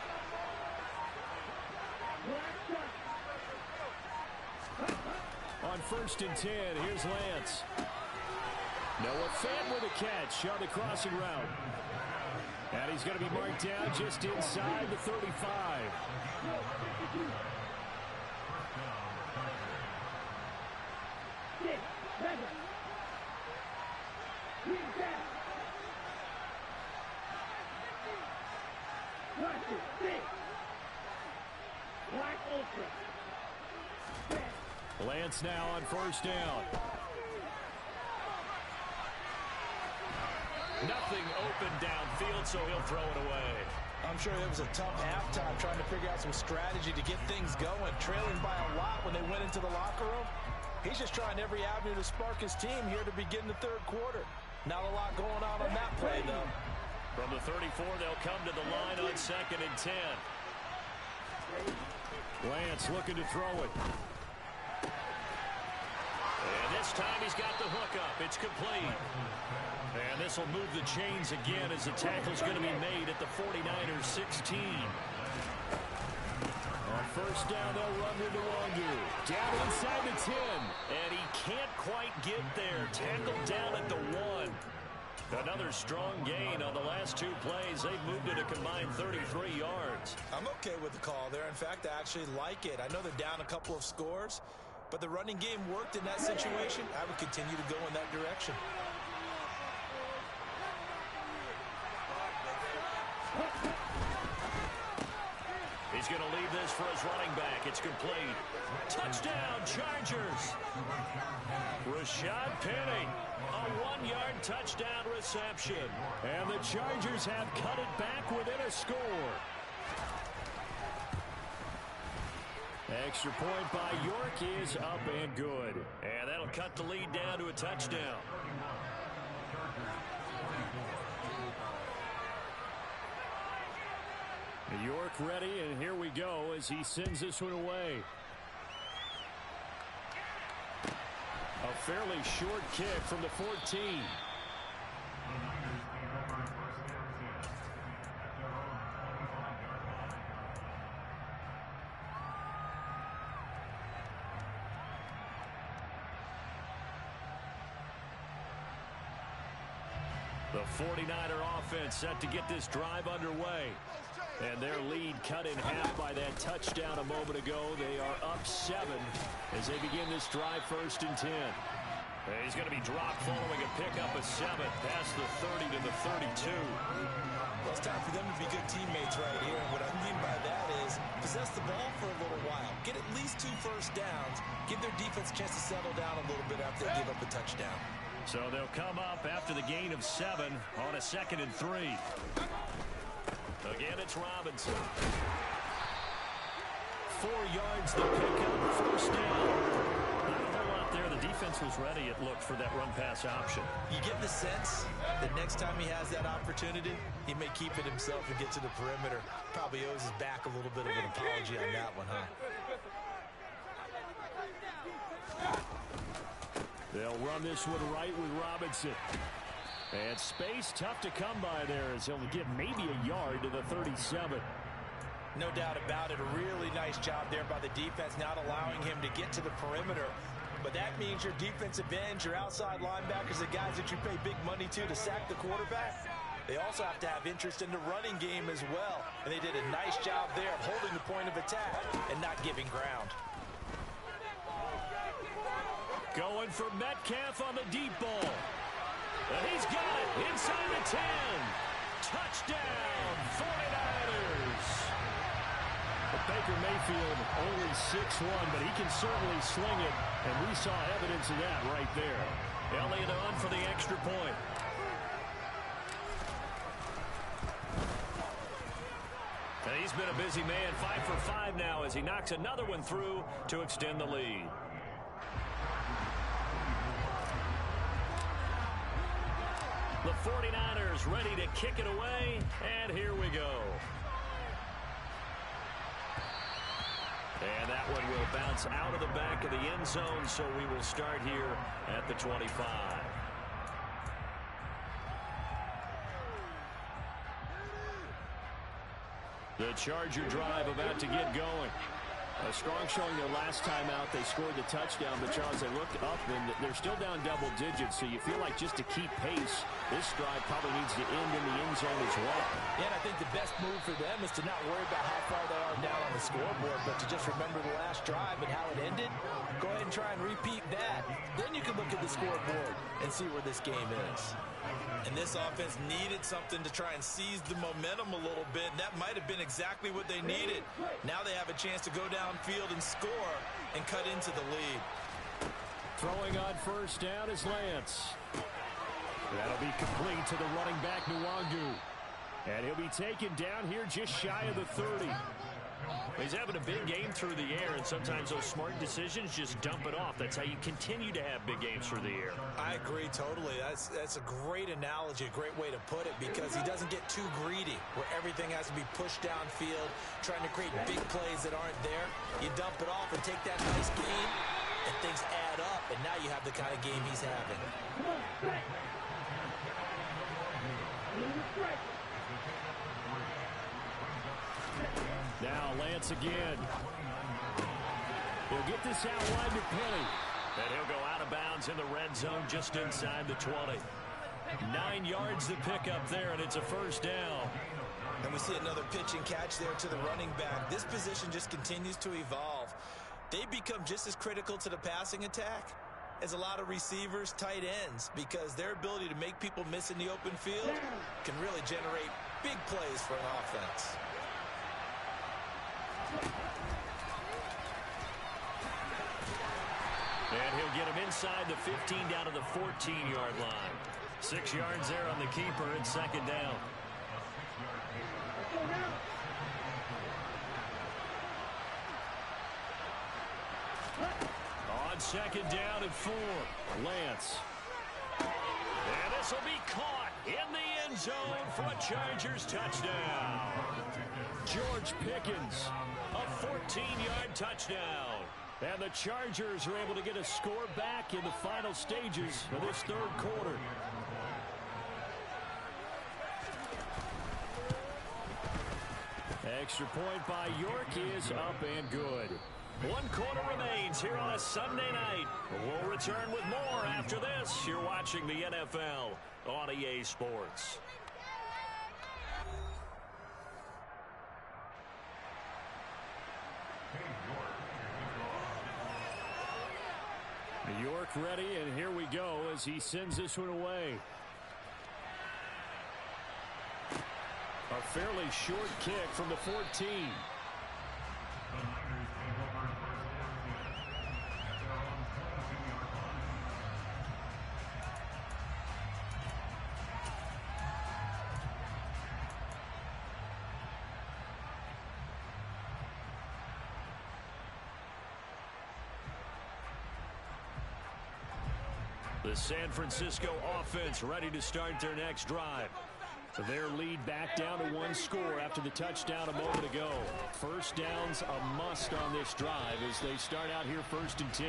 On 1st and 10, here's Lance. Noah Fant with a catch on the crossing route. And he's going to be marked down just inside the 35. Lance now on first down. Nothing open downfield, so he'll throw it away. I'm sure it was a tough halftime trying to figure out some strategy to get things going. Trailing by a lot when they went into the locker room. He's just trying every avenue to spark his team here to begin the 3rd quarter. Not a lot going on that play, though. From the 34, they'll come to the line on 2nd and 10. Lance looking to throw it. And this time he's got the hook up. It's complete. And this will move the chains again as the tackle's going to be made at the 49ers 16. On first down, they'll run into Wangu. Down inside the 10. And he can't quite get there. Tackled down at the 1. Another strong gain on the last 2 plays. They've moved it a combined 33 yards. I'm okay with the call there. In fact, I actually like it. I know they're down a couple of scores, but the running game worked in that situation. I would continue to go in that direction. He's going to leave this for his running back. It's complete. Touchdown, Chargers. Rashad Penny, a 1-yard touchdown reception. And the Chargers have cut it back within a score. Extra point by York is up and good. And that'll cut the lead down to a touchdown. York ready, and here we go as he sends this one away. A fairly short kick from the 14. The 49er offense set to get this drive underway. And their lead cut in half by that touchdown a moment ago. They are up 7 as they begin this drive 1st and 10. And he's going to be dropped following a pickup of 7 past the 30 to the 32. Well, it's time for them to be good teammates right here. And what I mean by that is possess the ball for a little while. Get at least 2 first downs. Give their defense a chance to settle down a little bit after they give up a touchdown. So they'll come up after the gain of 7 on a 2nd and 3. Again, it's Robinson. 4 yards the pickup, first down. Not a whole lot there. The defense was ready, it looked, for that run-pass option. You get the sense that next time he has that opportunity, he may keep it himself and get to the perimeter. Probably owes his back a little bit of an apology on that one, huh? They'll run this one right with Robinson. And space tough to come by there as he'll get maybe a yard to the 37. No doubt about it. A really nice job there by the defense, not allowing him to get to the perimeter. But that means your defensive ends, your outside linebackers, the guys that you pay big money to sack the quarterback, they also have to have interest in the running game as well. And they did a nice job there of holding the point of attack and not giving ground. Going for Metcalf on the deep ball. And he's got it inside the 10. Touchdown, 49ers. But Baker Mayfield only 6'1", but he can certainly sling it, and we saw evidence of that right there. Elliott on for the extra point. And he's been a busy man, 5 for 5 now as he knocks another one through to extend the lead. The 49ers ready to kick it away, and here we go. And that one will bounce out of the back of the end zone, so we will start here at the 25. The Charger drive about to get going. A strong showing their last time out. They scored the touchdown, but Charles, they look up, and they're still down double digits, so you feel like just to keep pace, this drive probably needs to end in the end zone as well. Yeah, and I think the best move for them is to not worry about how far they are down on the scoreboard, but to just remember the last drive and how it ended. Go ahead and try and repeat that. Then you can look at the scoreboard and see where this game is. And this offense needed something to try and seize the momentum a little bit. And that might have been exactly what they needed. Now they have a chance to go downfield and score and cut into the lead. Throwing on first down is Lance. That'll be complete to the running back, Nwangu. And he'll be taken down here just shy of the 30. He's having a big game through the air, and sometimes those smart decisions just dump it off. That's how you continue to have big games through the air. I agree totally. That's a great analogy, a great way to put it, because he doesn't get too greedy where everything has to be pushed downfield, trying to create big plays that aren't there. You dump it off and take that nice gain, and things add up, and now you have the kind of game he's having. Now Lance again. He'll get this out wide to Penny. And he'll go out of bounds in the red zone just inside the 20. 9 yards to pick up there, and it's a first down. And we see another pitch and catch there to the running back. This position just continues to evolve. They become just as critical to the passing attack as a lot of receivers, tight ends, because their ability to make people miss in the open field can really generate big plays for an offense. And he'll get him inside the 15 down to the 14-yard line. 6 yards there on the keeper and second down. On second down and 4, Lance. And this will be caught in the end zone for a Chargers touchdown. George Pickens. A 14-yard touchdown. And the Chargers are able to get a score back in the final stages of this third quarter. Extra point by York is up and good. 1 quarter remains here on a Sunday night. We'll return with more after this. You're watching the NFL on EA Sports. York ready, and here we go as he sends this one away. A fairly short kick from the 14. The San Francisco offense ready to start their next drive. Their lead back down to 1 score after the touchdown a moment ago. First down's a must on this drive as they start out here 1st and 10.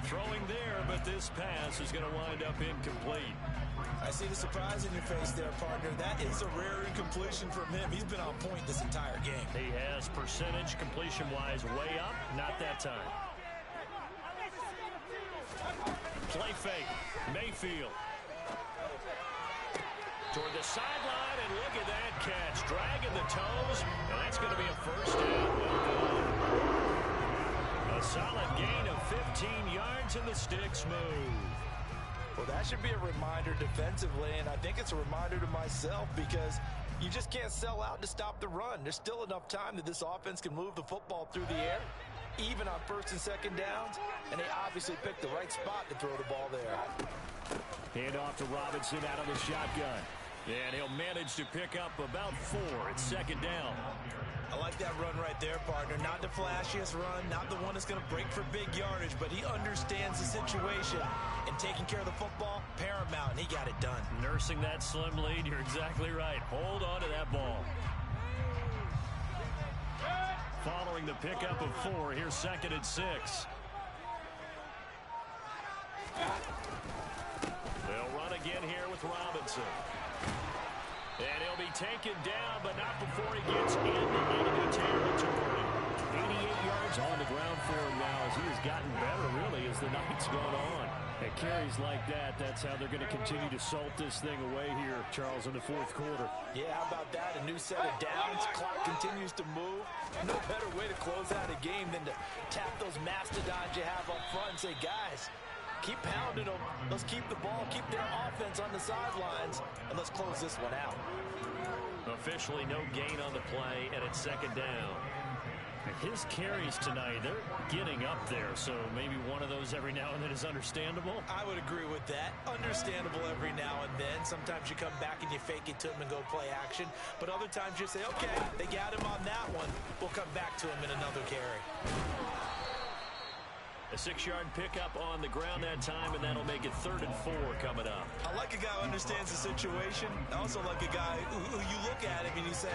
Throwing there, but this pass is going to wind up incomplete. I see the surprise in your face there, partner. That is a rare incompletion from him. He's been on point this entire game. He has percentage completion-wise way up, not that time. Play fake. Mayfield. Toward the sideline, and look at that catch. Dragging the toes, and that's going to be a first down. A Solid gain of 15 yards, and the sticks move. Well, that should be a reminder defensively, and I think it's a reminder to myself because you just can't sell out to stop the run. There's still enough time that this offense can move the football through the air, even on first and second downs, and they obviously picked the right spot to throw the ball there. Hand off to Robinson out of the shotgun. And he'll manage to pick up about 4 at second down. I like that run right there, partner. Not the flashiest run, not the one that's going to break for big yardage, but he understands the situation. And taking care of the football, paramount, and he got it done. Nursing that slim lead, you're exactly right. Hold on to that ball. Following the pickup of 4, here's second and 6. They'll run again here with Robinson. And he'll be taken down, but not before he gets into enemy territory. 88 yards on the ground for him now as he has gotten better, really, as the night's gone on. At carries like that, that's how they're going to continue to salt this thing away here, Charles, in the fourth quarter. Yeah, how about that? A new set of downs. Clock continues to move. No better way to close out a game than to tap those mastodons you have up front and say, guys, keep pounding them. Let's keep the ball, keep their offense on the sidelines, and let's close this one out. Officially no gain on the play, and it's second down. His carries tonight, they're getting up there, so maybe one of those every now and then is understandable. I would agree with that. Understandable every now and then. Sometimes you come back and you fake it to him and go play action, but other times you say, okay, they got him on that one. We'll come back to him in another carry. A 6-yard pickup on the ground that time, and that'll make it 3rd and 4 coming up. I like a guy who understands the situation. I also like a guy who you look at him and you say,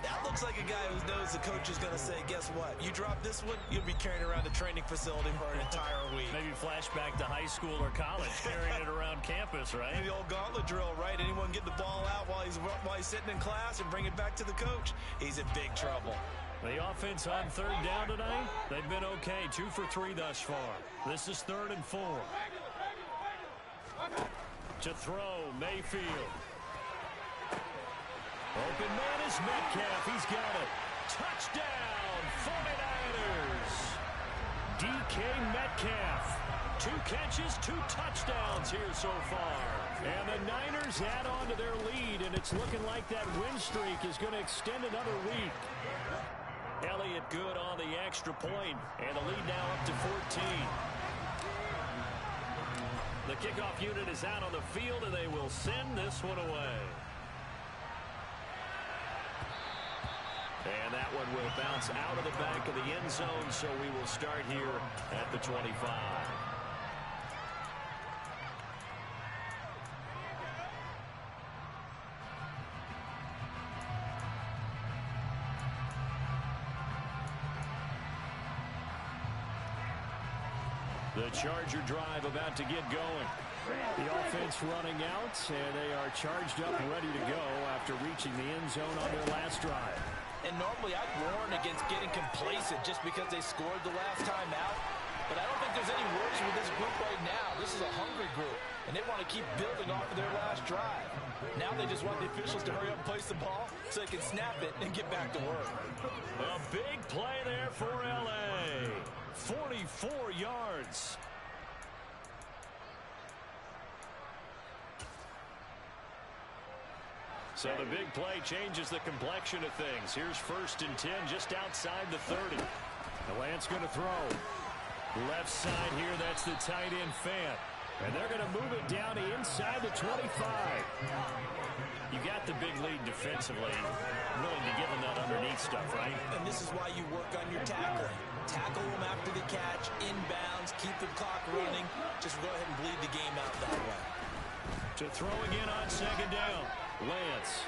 that looks like a guy who knows the coach is going to say, guess what? You drop this one, you'll be carrying around the training facility for an entire week. Maybe flashback to high school or college, carrying it around campus, right? The old gauntlet drill, right? Anyone get the ball out while he's sitting in class and bring it back to the coach? He's in big trouble. The offense on 3rd down tonight, they've been okay. 2 for 3 thus far. This is 3rd and 4. To throw, Mayfield. Open man is Metcalf. He's got it. Touchdown, 49ers. DK Metcalf. 2 catches, 2 touchdowns here so far. And the Niners add on to their lead, and it's looking like that win streak is going to extend another week. Elliott good on the extra point, and the lead now up to 14. The kickoff unit is out on the field, and they will send this one away. And that one will bounce out of the back of the end zone, so we will start here at the 25. The Charger drive about to get going. The offense running out, and they are charged up and ready to go after reaching the end zone on their last drive. And normally I'd warn against getting complacent just because they scored the last time out. But I don't think there's any worries with this group right now. This is a hungry group, and they want to keep building off of their last drive. Now they just want the officials to hurry up and place the ball so they can snap it and get back to work. A big play there for L.A. 44 yards. So the big play changes the complexion of things. Here's 1st and 10 just outside the 30. Lance going to throw. Left side here, that's the tight end Fant. And they're going to move it down inside the 25. You got the big lead defensively. Willing to give them that underneath stuff, right? And this is why you work on your tackling. Tackle them after the catch, inbounds, keep the clock running. Just go ahead and bleed the game out that way. To throw again on 2nd down. Lance.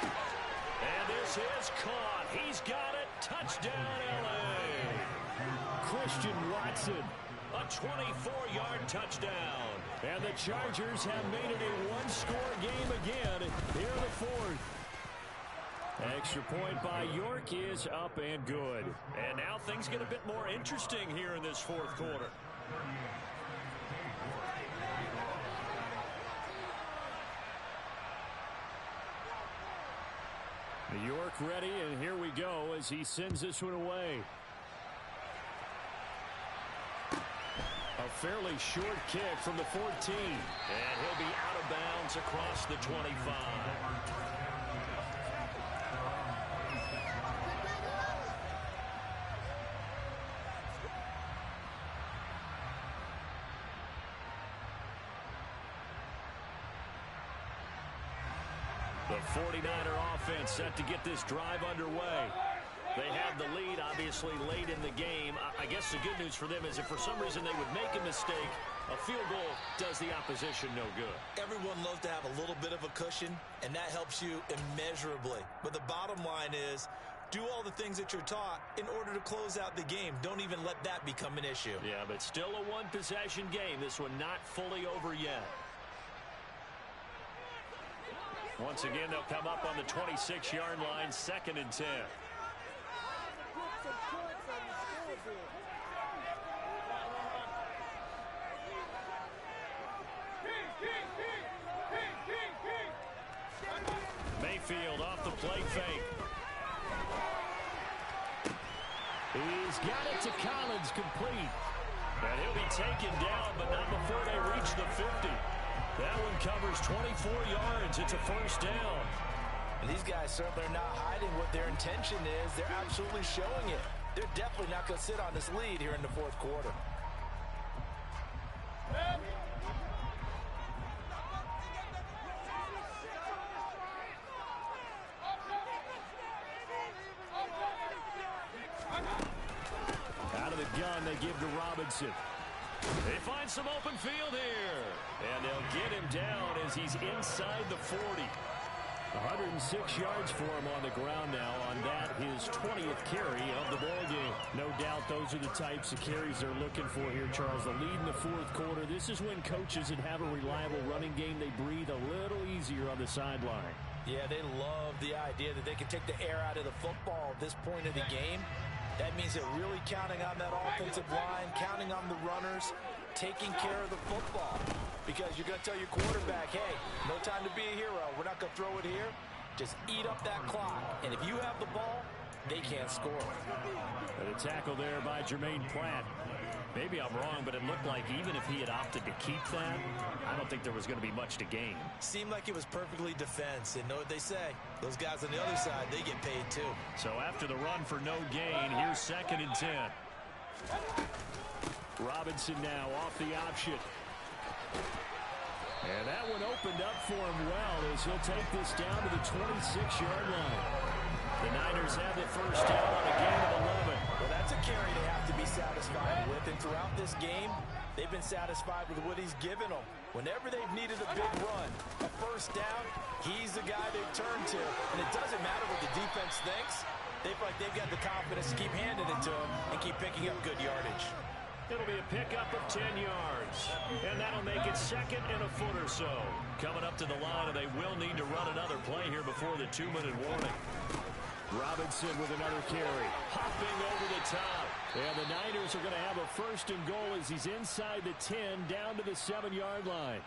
And this is caught. He's got it. Touchdown, L.A. Christian Watson. A 24-yard touchdown. And the Chargers have made it a one-score game again here in the 4th. Extra point by York is up and good. And now things get a bit more interesting here in this 4th quarter. York ready, and here we go as he sends this one away. fairly short kick from the 14. And he'll be out of bounds across the 25. The 49er offense set to get this drive underway. They have the lead, obviously, late in the game. I guess the good news for them is if for some reason they would make a mistake, a field goal does the opposition no good. Everyone loves to have a little bit of a cushion, and that helps you immeasurably. But the bottom line is, do all the things that you're taught in order to close out the game. Don't even let that become an issue. Yeah, but still a one-possession game. This one not fully over yet. Once again, they'll come up on the 26-yard line, 2nd and 10. Mayfield off the play fake. He's got it to Collins, complete. And he'll be taken down, but not before they reach the 50. That one covers 24 yards. It's a first down. And these guys certainly are not hiding what their intention is. They're absolutely showing it. They're definitely not going to sit on this lead here in the 4th quarter. Out of the gun, they give to Robinson. They find some open field here. And they'll get him down as he's inside the 40. 106 yards for him on the ground now on that, his 20th carry of the ball game. No doubt those are the types of carries they're looking for here, Charles. The lead in the 4th quarter. This is when coaches that have a reliable running game, they breathe a little easier on the sideline. Yeah, they love the idea that they can take the air out of the football at this point of the game. That means they're really counting on that offensive line, counting on the runners, taking care of the football. Because you're going to tell your quarterback, hey, no time to be a hero. We're not going to throw it here. Just eat up that clock. And if you have the ball, they can't score. And a tackle there by Jermaine Pratt. Maybe I'm wrong, but it looked like even if he had opted to keep that, I don't think there was going to be much to gain. Seemed like it was perfectly defense. And know what they say? Those guys on the other side, they get paid too. So after the run for no gain, here's 2nd and 10. Robinson now off the option. And that one opened up for him well as he'll take this down to the 26-yard line. The Niners have the first down on a gain of 11. Well, that's a carry they have to be satisfied with. And throughout this game, they've been satisfied with what he's given them. Whenever they've needed a big run, a first down, he's the guy they've turned to. And it doesn't matter what the defense thinks. They feel like they've got the confidence to keep handing it to him and keep picking up good yardage. It'll be a pickup of 10 yards. And that'll make it 2nd and a foot or so. Coming up to the line, and they will need to run another play here before the 2-minute warning. Robinson with another carry. Hopping over the top. And the Niners are going to have a 1st and goal as he's inside the 10, down to the 7-yard line.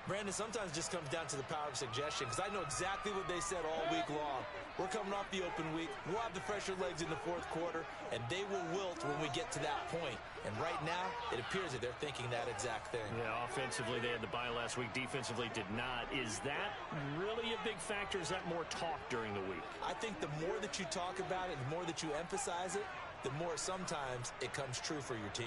Brandon, sometimes it just comes down to the power of suggestion, because I know exactly what they said all week long. We're coming off the open week. We'll have the fresher legs in the 4th quarter, and they will wilt when we get to that point. And right now, it appears that they're thinking that exact thing. Yeah, offensively, they had the bye last week. Defensively, did not. Is that really a big factor? Is that more talk during the week? I think the more that you talk about it, the more that you emphasize it, the more sometimes it comes true for your team.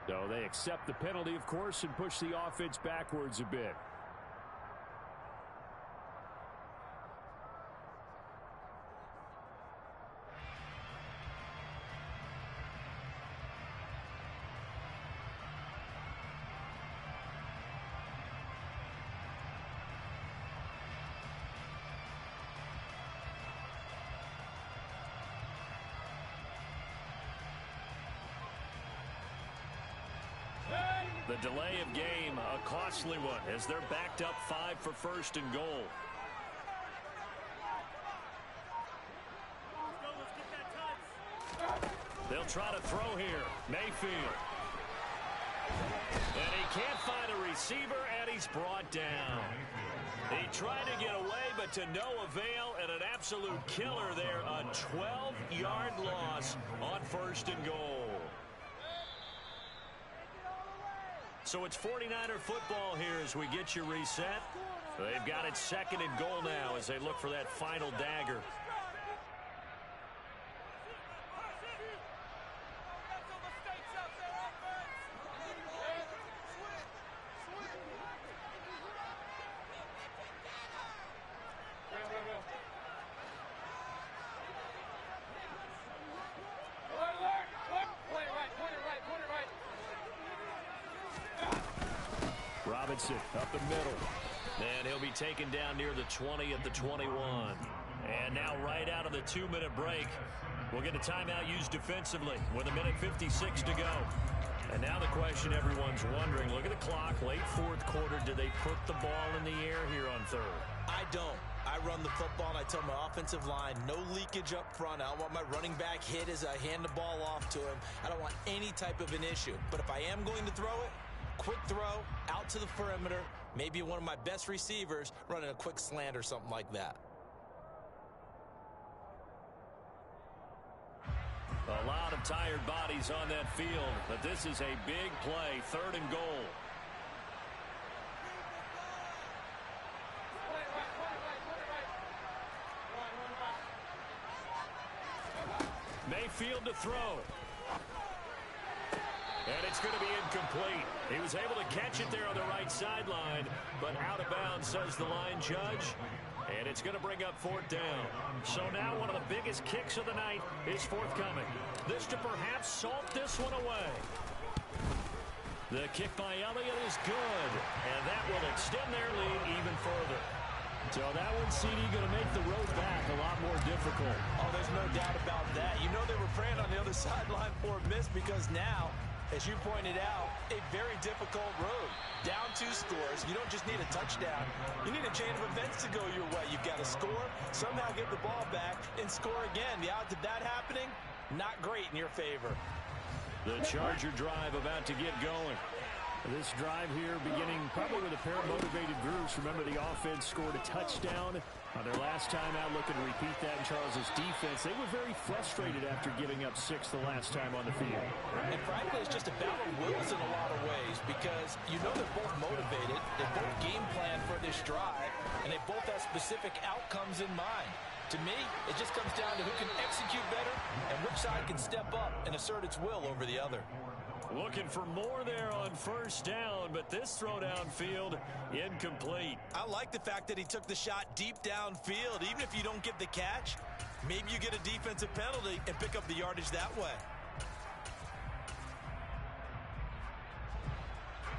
So they accept the penalty, of course, and push the offense backwards a bit. The delay of game, a costly one, as they're backed up 5 for 1st and goal. try to throw here. Mayfield. And he can't find a receiver, and he's brought down. He tried to get away, but to no avail, and an absolute killer there. A 12-yard loss on 1st and goal. So it's 49er football here as we get you reset. They've got it 2nd and goal now as they look for that final dagger. Up the middle. And he'll be taken down near the 20 at the 21. And now right out of the 2-minute break, we'll get a timeout used defensively with 1:56 to go. And now the question everyone's wondering, look at the clock, late 4th quarter, do they put the ball in the air here on 3rd? I don't. I run the football, and I tell my offensive line, no leakage up front. I don't want my running back hit as I hand the ball off to him. I don't want any type of an issue. But if I am going to throw it, quick throw, out to the perimeter, maybe one of my best receivers running a quick slant or something like that. A lot of tired bodies on that field, but this is a big play, 3rd and goal. Mayfield to throw. And it's going to be incomplete. He was able to catch it there on the right sideline, but out of bounds, says the line judge. And it's going to bring up 4th down. So now one of the biggest kicks of the night is forthcoming. This to perhaps salt this one away. The kick by Elliott is good, and that will extend their lead even further. So that one, CD, going to make the road back a lot more difficult. Oh, there's no doubt about that. You know they were praying on the other sideline for a miss because now, as you pointed out, a very difficult road. Down 2 scores. You don't just need a touchdown. You need a chain of events to go your way. You've got to score, somehow get the ball back, and score again. The odds of that happening, not great in your favor. The Charger drive about to get going. This drive here beginning probably with a pair of motivated groups. Remember, the offense scored a touchdown on their last time out. Looking to repeat that in Charles's defense. They were very frustrated after giving up 6 the last time on the field. And frankly, it's just a battle of wills in a lot of ways because you know they're both motivated. They both game plan for this drive, and they both have specific outcomes in mind. To me, it just comes down to who can execute better and which side can step up and assert its will over the other. Looking for more there on 1st down, but this throw downfield incomplete. I like the fact that he took the shot deep downfield. Even if you don't get the catch, maybe you get a defensive penalty and pick up the yardage that way.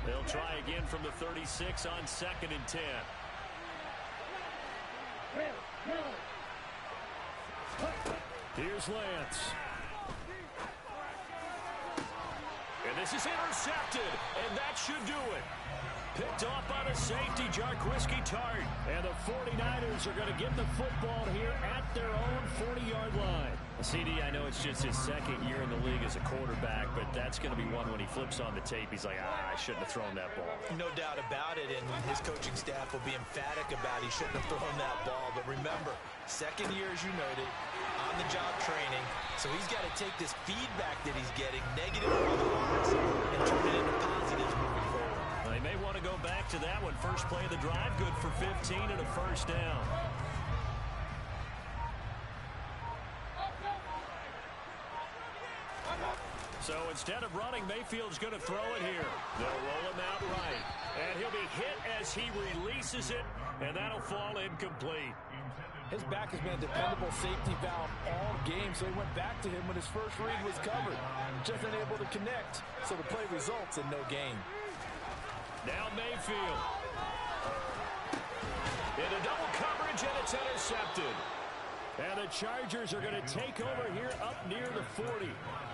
They'll try again from the 36 on 2nd and 10. Here's Lance. And this is intercepted, and that should do it. Picked off by the safety, Jarquiski Tart. And the 49ers are going to get the football here at their own 40-yard line. CD, I know it's just his 2nd year in the league as a quarterback, but that's going to be one when he flips on the tape. He's like, I shouldn't have thrown that ball. No doubt about it, and his coaching staff will be emphatic about he shouldn't have thrown that ball. But remember, 2nd year, as you noted, on-the-job training. So he's got to take this feedback that he's getting, negative or otherwise, and turn it into positives moving forward. They may want to go back to that one. First play of the drive, good for 15 and a 1st down. So instead of running, Mayfield's going to throw it here. They'll roll him out right. And he'll be hit as he releases it, and that'll fall incomplete. His back has been a dependable safety valve all game, so he went back to him when his first read was covered. Just unable to connect, so the play results in no gain. Now Mayfield. Into double coverage, and it's intercepted. And the Chargers are going to take over here up near the 40.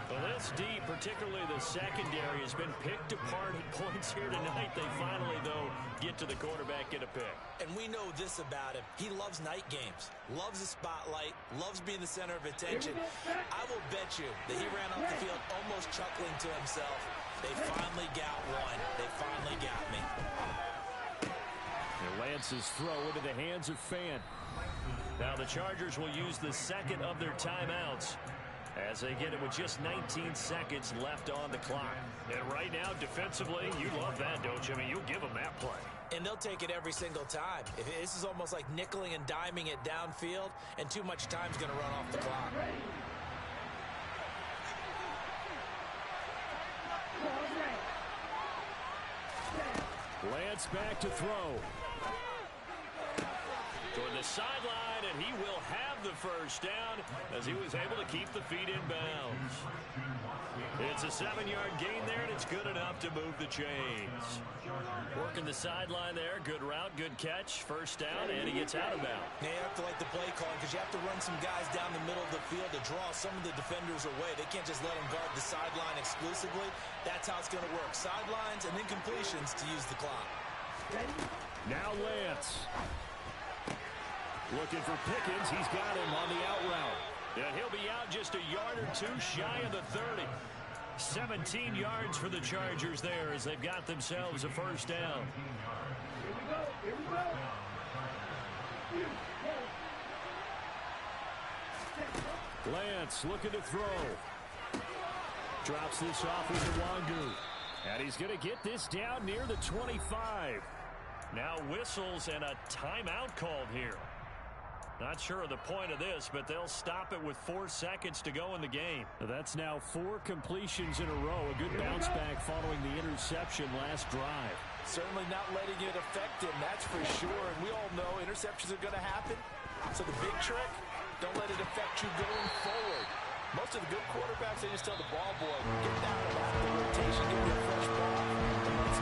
Well, this deep, particularly the secondary, has been picked apart at points here tonight. They finally, though, get to the quarterback, get a pick. And we know this about him. He loves night games, loves the spotlight, loves being the center of attention. I will bet you that he ran off the field almost chuckling to himself. They finally got one. They finally got me. And Lance's throw into the hands of Fan. Now the Chargers will use the second of their timeouts as they get it with just 19 seconds left on the clock. And right now, defensively, you love that, don't you? I mean, you'll give them that play. And they'll take it every single time. This is almost like nickeling and diming it downfield, and too much time's going to run off the clock. Lance back to throw. Toward the sideline, and he will have the first down as he was able to keep the feet in bounds. It's a 7-yard gain there, and it's good enough to move the chains. Working the sideline there. Good route, good catch. First down, and he gets out of bounds. Now you have to like the play calling because you have to run some guys down the middle of the field to draw some of the defenders away. They can't just let them guard the sideline exclusively. That's how it's going to work. Sidelines and then completions to use the clock. Now Lance. Looking for Pickens. He's got him on the out route. And he'll be out just a yard or two shy of the 30. 17 yards for the Chargers there as they've got themselves a first down. Here we go. Lance looking to throw. Drops this off with Nwangu. And he's going to get this down near the 25. Now whistles and a timeout called here. Not sure of the point of this, but they'll stop it with 4 seconds to go in the game. That's now 4 completions in a row. A good bounce back following the interception last drive. Certainly not letting it affect him, that's for sure. And we all know interceptions are going to happen. So the big trick, don't let it affect you going forward. Most of the good quarterbacks, they just tell the ball boy, get down and out of the rotation, get me a fresh ball.